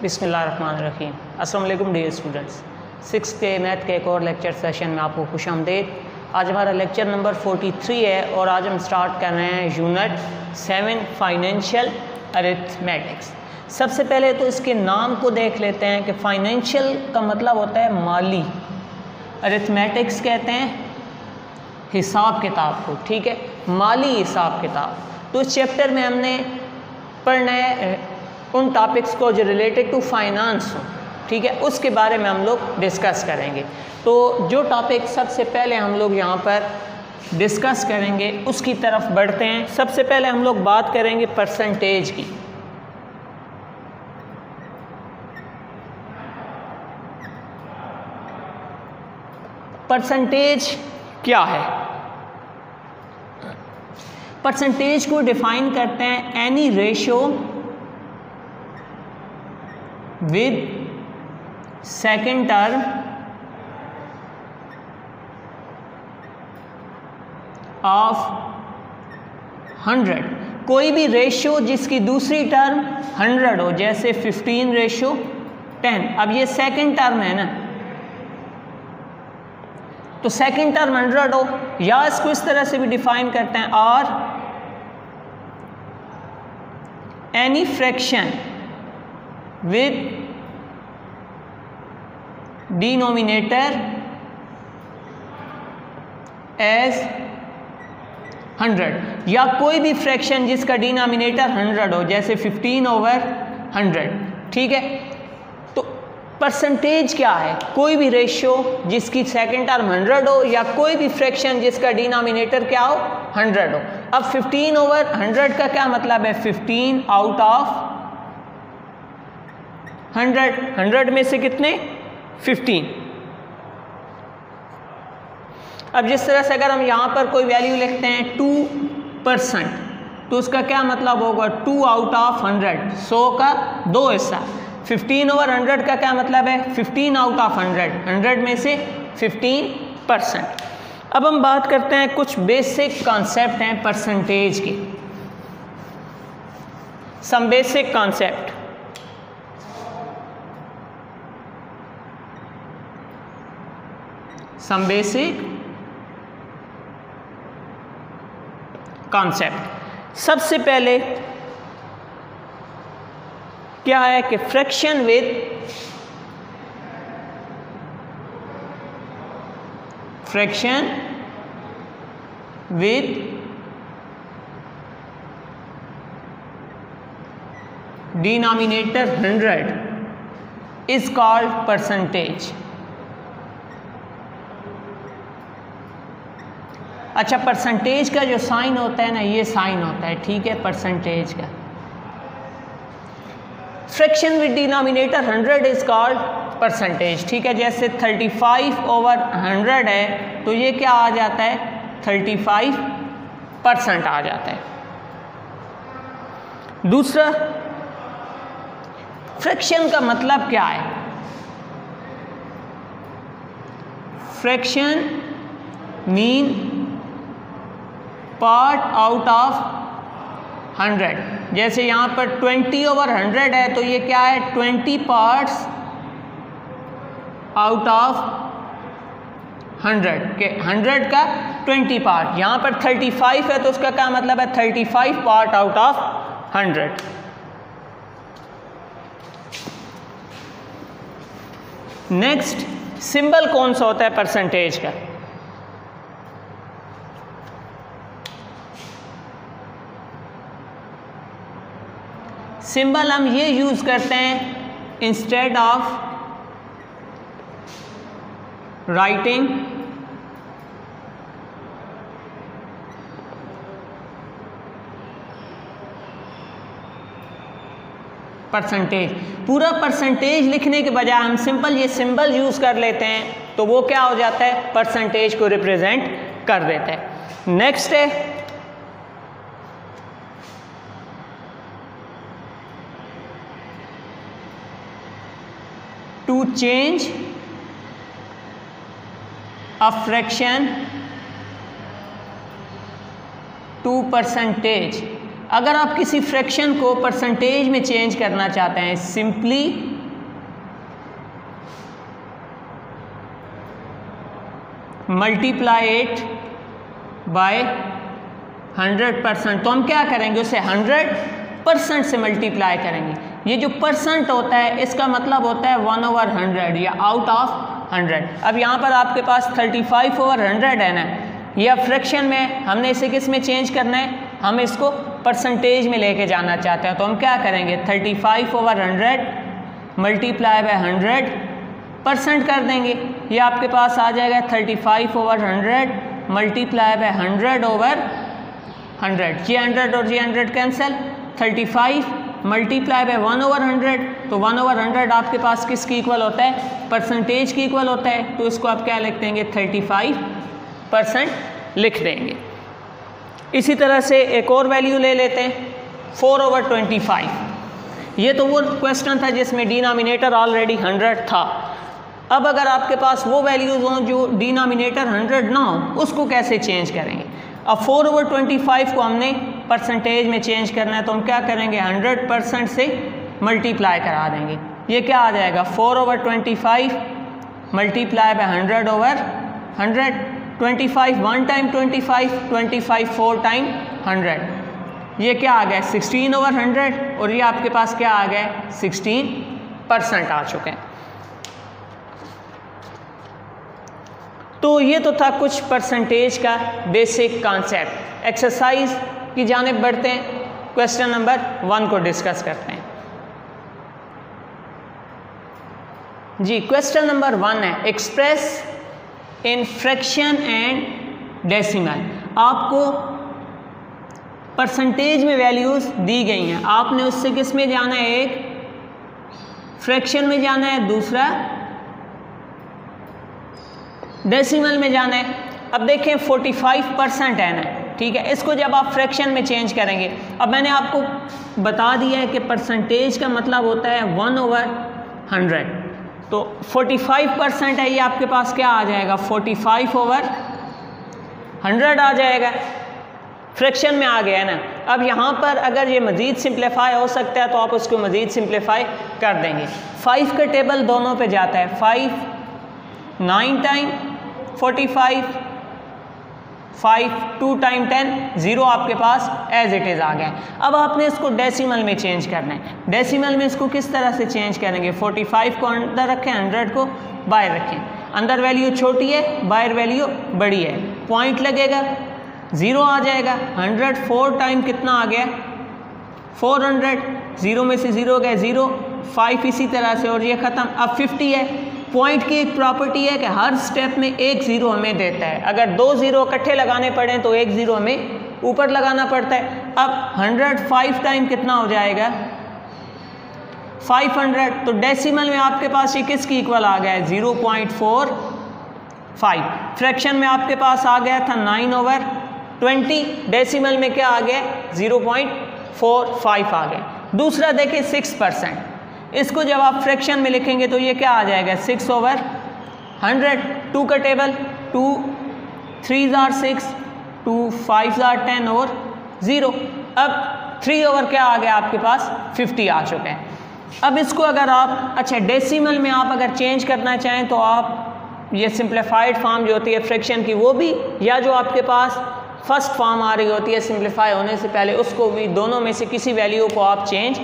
बिस्मिल्लाहिर्रहमानिर्रहीम। अस्सलाम वालेकुम डियर स्टूडेंट्स, 6th के मैथ के एक और लेक्चर सेशन में आपको खुशामदीद। आज हमारा लेक्चर नंबर 43 है और आज हम स्टार्ट कर रहे हैं यूनिट 7 फाइनेंशियल अरिथमेटिक्स। सबसे पहले तो इसके नाम को देख लेते हैं कि फाइनेंशियल का मतलब होता है माली, अरिथमेटिक्स कहते हैं हिसाब किताब को, ठीक है, माली हिसाब किताब। तो इस चैप्टर में हमने पढ़ना है उन टॉपिक्स को जो रिलेटेड टू फाइनेंस हो, ठीक है, उसके बारे में हम लोग डिस्कस करेंगे। तो जो टॉपिक सबसे पहले हम लोग यहाँ पर डिस्कस करेंगे उसकी तरफ बढ़ते हैं। सबसे पहले हम लोग बात करेंगे परसेंटेज की। परसेंटेज क्या है? परसेंटेज को डिफाइन करते हैं any ratio with second term of 100। कोई भी रेशियो जिसकी दूसरी टर्म 100 हो, जैसे 15:10। अब ये सेकेंड टर्म है ना, तो सेकेंड टर्म 100 हो, या इसको इस तरह से भी डिफाइन करते हैं और any fraction with denominator as 100, या कोई भी फ्रैक्शन जिसका डिनोमिनेटर 100 हो, जैसे 15/100, ठीक है। तो परसेंटेज क्या है? कोई भी रेशियो जिसकी सेकेंड टर्म 100 हो, या कोई भी फ्रैक्शन जिसका डिनोमिनेटर क्या हो, 100 हो। अब 15/100 का क्या मतलब है? 15 आउट ऑफ 100, 100 में से कितने? 15। अब जिस तरह से अगर हम यहाँ पर कोई वैल्यू लिखते हैं 2%, तो उसका क्या मतलब होगा? 2 आउट ऑफ 100, 100 का 2 हिस्सा। 15/100 का क्या मतलब है? 15 आउट ऑफ 100, 100 में से 15%। अब हम बात करते हैं, कुछ बेसिक कॉन्सेप्ट हैं परसेंटेज के। Some basic concept. Some basic concept. सबसे पहले क्या है कि fraction with denominator 100 is called percentage. अच्छा, परसेंटेज का जो साइन होता है ना, ये साइन होता है, ठीक है, परसेंटेज का। Fraction with denominator 100 is called percentage, ठीक है। जैसे 35/100 है, तो ये क्या आ जाता है? 35% आ जाता है। दूसरा, फ्रैक्शन का मतलब क्या है? Fraction mean part out of 100। जैसे यहाँ पर 20/100 है, तो ये क्या है? 20 पार्ट्स आउट ऑफ 100 के 100 का 20 पार्ट। यहाँ पर 35 है, तो उसका क्या मतलब है? 35 part out of 100। Next, symbol कौन सा होता है परसेंटेज का? सिंबल हम ये यूज करते हैं इंस्टेड ऑफ राइटिंग परसेंटेज। पूरा परसेंटेज लिखने के बजाय हम सिंपल ये सिंबल यूज कर लेते हैं, तो वो क्या हो जाता है? परसेंटेज को रिप्रेजेंट कर देता है। नेक्स्ट है to change a fraction to percentage। अगर आप किसी फ्रैक्शन को परसेंटेज में चेंज करना चाहते हैं, सिंपली मल्टीप्लाई इट बाय 100%। तो हम क्या करेंगे, उसे 100% से मल्टीप्लाई करेंगे। ये जो परसेंट होता है इसका मतलब होता है 1/100 या आउट ऑफ 100। अब यहाँ पर आपके पास 35/100 है ना, या फ्रैक्शन में हमने इसे किस में चेंज करना है, हम इसको परसेंटेज में लेके जाना चाहते हैं। तो हम क्या करेंगे, 35/100 मल्टीप्लाई बाय 100% कर देंगे। ये आपके पास आ जाएगा 35/100 मल्टीप्लाई बाय 100/100। ये 100 और ये 100 कैंसिल, 35 मल्टीप्लाई बाय 1/100। तो 1/100 आपके पास किसकी इक्वल होता है, परसेंटेज की इक्वल होता है। तो इसको आप क्या लिख देंगे, 35% लिख देंगे। इसी तरह से एक और वैल्यू ले लेते हैं, 4/25। ये तो वो क्वेश्चन था जिसमें डिनोमिनेटर ऑलरेडी 100 था। अब अगर आपके पास वो वैल्यूज़ हों जो डिनोमिनेटर 100 ना हो, उसको कैसे चेंज करेंगे। अब 4/25 को हमने परसेंटेज में चेंज करना है, तो हम क्या करेंगे, 100% से मल्टीप्लाई करा देंगे। ये क्या आ जाएगा, 4/25 मल्टीप्लाई बाय 100/100। 25 1 time 25, 25 4 time 100। ये क्या आ गया, 16/100। और ये आपके पास क्या आ गया, 16% आ चुके हैं। तो ये तो था कुछ परसेंटेज का बेसिक कॉन्सेप्ट। एक्सरसाइज की जानिब बढ़ते हैं, क्वेश्चन नंबर 1 को डिस्कस करते हैं। जी, क्वेश्चन नंबर 1 है, express in fraction and decimal. आपको परसेंटेज में वैल्यूज़ दी गई हैं, आपने उससे किस में जाना है, एक फ्रैक्शन में जाना है, दूसरा डेसिमल में जाना है। अब देखें 45% है ना, ठीक है, इसको जब आप फ्रैक्शन में चेंज करेंगे, अब मैंने आपको बता दिया है कि परसेंटेज का मतलब होता है 1/100। तो 45% है, ये आपके पास क्या आ जाएगा, 45/100 आ जाएगा। फ्रैक्शन में आ गया है ना। अब यहाँ पर अगर ये मज़ीद सिंप्लीफाई हो सकता है तो आप उसको मज़ीद सिंप्लीफाई कर देंगे। 5 का टेबल दोनों पे जाता है, 5 9 टाइम 45, 5 2 टाइम 10, 0 आपके पास एज इट इज़ आ गया। अब आपने इसको डेसिमल में चेंज करना है। डेसिमल में इसको किस तरह से चेंज करेंगे, 45 को अंदर रखें, 100 को बाहर रखें। अंदर वैल्यू छोटी है, बाहर वैल्यू बड़ी है, पॉइंट लगेगा, 0 आ जाएगा। 104 टाइम कितना आ गया, 400, 0 में से 0 गए 0, 5 इसी तरह से, और ये ख़त्म। अब 50 है। पॉइंट की एक प्रॉपर्टी है कि हर स्टेप में एक 0 हमें देता है। अगर 2 0 इकट्ठे लगाने पड़े तो एक 0 हमें ऊपर लगाना पड़ता है। अब 105 टाइम कितना हो जाएगा, 500। तो डेसिमल में आपके पास ये किसकी इक्वल आ गया है, 0.45। फ्रैक्शन में आपके पास आ गया था 9/20, डेसिमल में क्या आ गया, 0.45 आ गया। दूसरा देखिए 6%, इसको जब आप फ्रैक्शन में लिखेंगे तो ये क्या आ जाएगा, 6/100। 2 का table, 2 3s are 6, 2 5s are 10 और 0। अब 3 ओवर क्या आ गया आपके पास, 50 आ चुके हैं। अब इसको अगर आप, अच्छा डेसिमल में आप अगर चेंज करना चाहें तो आप ये सिंप्लीफाइड फॉर्म जो होती है फ्रैक्शन की वो भी, या जो आपके पास फर्स्ट फॉर्म आ रही होती है सिंप्लीफाई होने से पहले, उसको भी, दोनों में से किसी वैल्यू को आप चेंज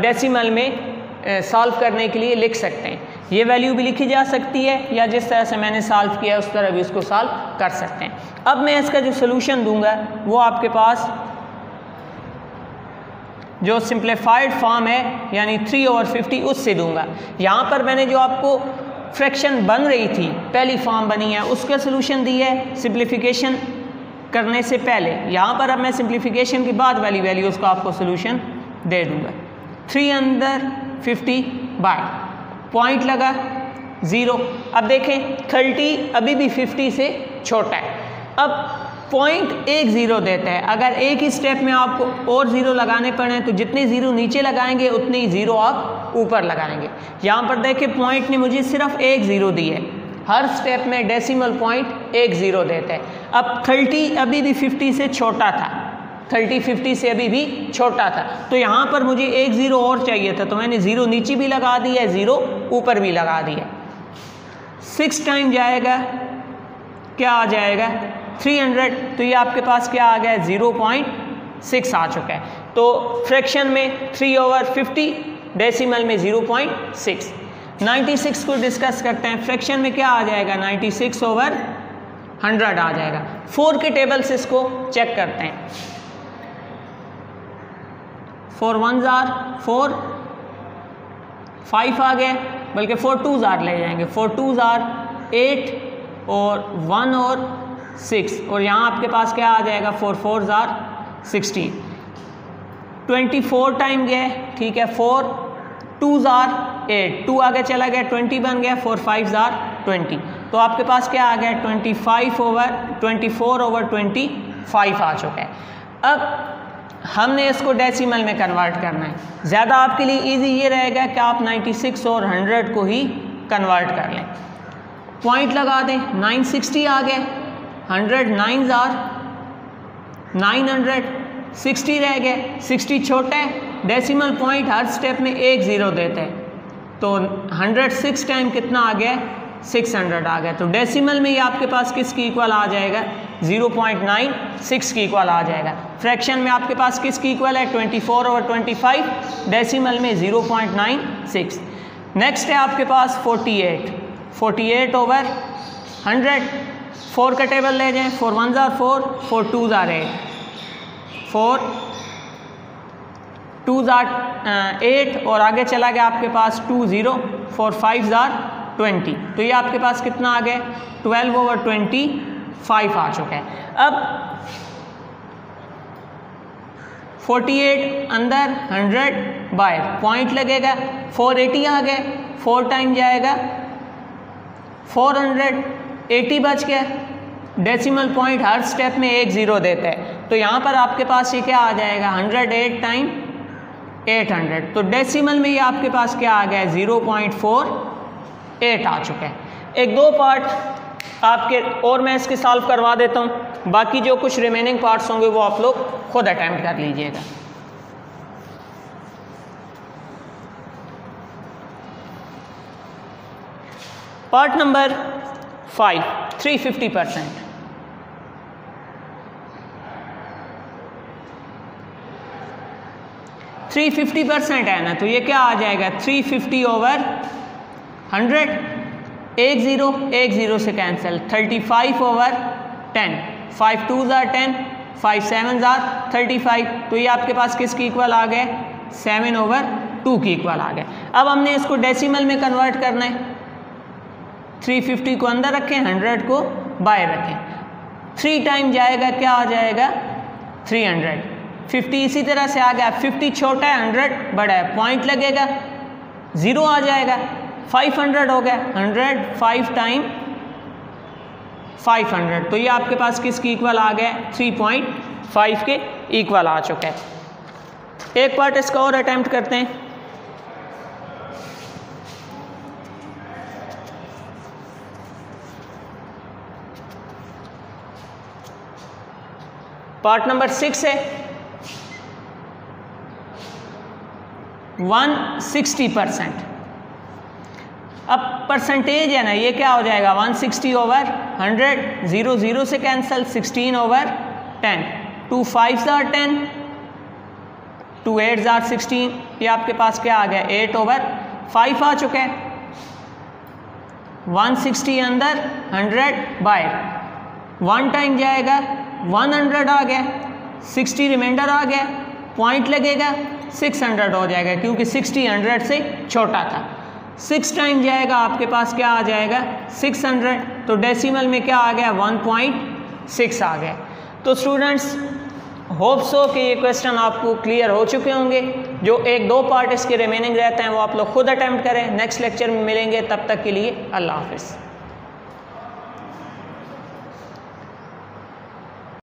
डेसिमल में सॉल्व करने के लिए लिख सकते हैं। ये वैल्यू भी लिखी जा सकती है, या जिस तरह से मैंने सॉल्व किया उस तरह भी इसको सॉल्व कर सकते हैं। अब मैं इसका जो सोल्यूशन दूंगा वो आपके पास जो सिंप्लीफाइड फॉर्म है यानी 3/50 उससे दूंगा। यहाँ पर मैंने जो आपको फ्रैक्शन बन रही थी, पहली फॉर्म बनी है, उसका सोल्यूशन दी है सिंप्लीफिकेशन करने से पहले। यहाँ पर अब मैं सिंप्लीफिकेशन के बाद वाली वैल्यूज़ को आपको सोल्यूशन दे दूंगा। 3 अंदर 50 बाय पॉइंट लगा 0। अब देखें 30 अभी भी 50 से छोटा है। अब पॉइंट एक 0 देता है। अगर एक ही स्टेप में आपको और 0 लगाने पड़े तो जितने 0 नीचे लगाएंगे उतने ही 0 आप ऊपर लगाएंगे। यहाँ पर देखें पॉइंट ने मुझे सिर्फ एक 0 दी है, हर स्टेप में डेसिमल पॉइंट एक 0 देता है। अब 30 अभी भी 50 से छोटा था, 30 50 से अभी भी छोटा था, तो यहाँ पर मुझे एक 0 और चाहिए था, तो मैंने 0 नीचे भी लगा दिया, 0 ऊपर भी लगा दिया। 6 टाइम जाएगा क्या आ जाएगा 300, तो ये आपके पास क्या आ गया 0.6 आ चुका है। तो फ्रैक्शन में 3/50, डेसिमल में 0.6। 96 को डिस्कस करते हैं। फ्रैक्शन में क्या आ जाएगा 96/100 आ जाएगा। 4 के टेबल से इसको चेक करते हैं। 4 1s are 4, 5 आ गए, बल्कि 4 2s are ले जाएंगे। 4 2s are 8 और 1 और 6, और यहाँ आपके पास क्या आ जाएगा 4 4s are 16। 24 टाइम गया, ठीक है। 4 2s are 8, 2 आगे चला गया, 20 बन गया। 4 5s are 20, तो आपके पास क्या आ गया 24/25 आ चुका है। अब हमने इसको डेसिमल में कन्वर्ट करना है। ज़्यादा आपके लिए इजी ये रहेगा कि आप 96 और 100 को ही कन्वर्ट कर लें। पॉइंट लगा दें, 960 आ गए, 100 9s are 900, 60 रह गए। 60 छोटा है, डेसिमल पॉइंट हर स्टेप में 1 0 देते हैं, तो 106 टाइम कितना आ गया 600 आ गया। तो डेसिमल में ये आपके पास किसकी इक्वल आ जाएगा 0.96 की इक्वल आ जाएगा। फ्रैक्शन में आपके पास किसकी इक्वल है 24/25, डेसिमल में 0.96। नेक्स्ट है आपके पास 48/100। 4 का टेबल ले जाएं। 4 1s are 4, 4 2s are 8, 4 2s are 8 और आगे चला गया आपके पास 2 0, 4 5s are 20, तो ये आपके पास कितना आ गया 12/25 आ चुका है। अब 48 अंदर 100 बाहर, पॉइंट लगेगा 480 आ गए, 4 टाइम जाएगा 400, 80 बच गया। डेसिमल पॉइंट हर स्टेप में 1 0 देता है, तो यहाँ पर आपके पास ये क्या आ जाएगा 108 टाइम 800, तो डेसिमल में ये आपके पास क्या आ गया 0.48 आ चुका है। एक दो पार्ट आपके और मैं इसके सॉल्व करवा देता हूँ, बाकी जो कुछ रिमेनिंग पार्ट्स होंगे वो आप लोग खुद अटेम्प्ट कर लीजिएगा। Part number 5, 350%। थ्री 50% है ना, तो ये क्या आ जाएगा 350/100, 1 0 से cancel, 35/10, 5 2s are 10, 5 7s are 35, तो ये आपके पास किसकी इक्वल आ गए 7/2 की इक्वल आ गए। अब हमने इसको डेसिमल में कन्वर्ट करना है। 350 को अंदर रखें, 100 को बाहर रखें। 3 टाइम जाएगा क्या आ जाएगा 300। 50 इसी तरह से आ गया, 50 छोटा है 100 बड़ा है, पॉइंट लगेगा 0 आ जाएगा। 500 हो गया, 100 5 टाइम 500, तो ये आपके पास किसकी इक्वल आ गया 3.5 के इक्वल आ चुका है। एक पार्ट इसका और अटेम्प्ट करते हैं। पार्ट नंबर 6 है 160%। अब परसेंटेज है ना, ये क्या हो जाएगा 160/100, 0 0 से cancel, 16/10, 2 5s are 10, 2 8s are 16, ये आपके पास क्या आ गया 8/5 आ चुका है। 160 अंदर 100 बाहर, 1 टाइम जाएगा 100 आ गया, 60 रिमाइंडर आ गया, पॉइंट लगेगा 600 हो जाएगा, क्योंकि 60 100 से छोटा था। 6 टाइम जाएगा आपके पास क्या आ जाएगा 600, तो डेसिमल में क्या आ गया 1.6 आ गया। तो स्टूडेंट्स होप सो कि ये क्वेश्चन आपको क्लियर हो चुके होंगे। जो 1-2 पार्ट इसके रिमेनिंग रहते हैं वो आप लोग खुद अटेम्प्ट करें। नेक्स्ट लेक्चर में मिलेंगे, तब तक के लिए अल्लाह हाफिज़।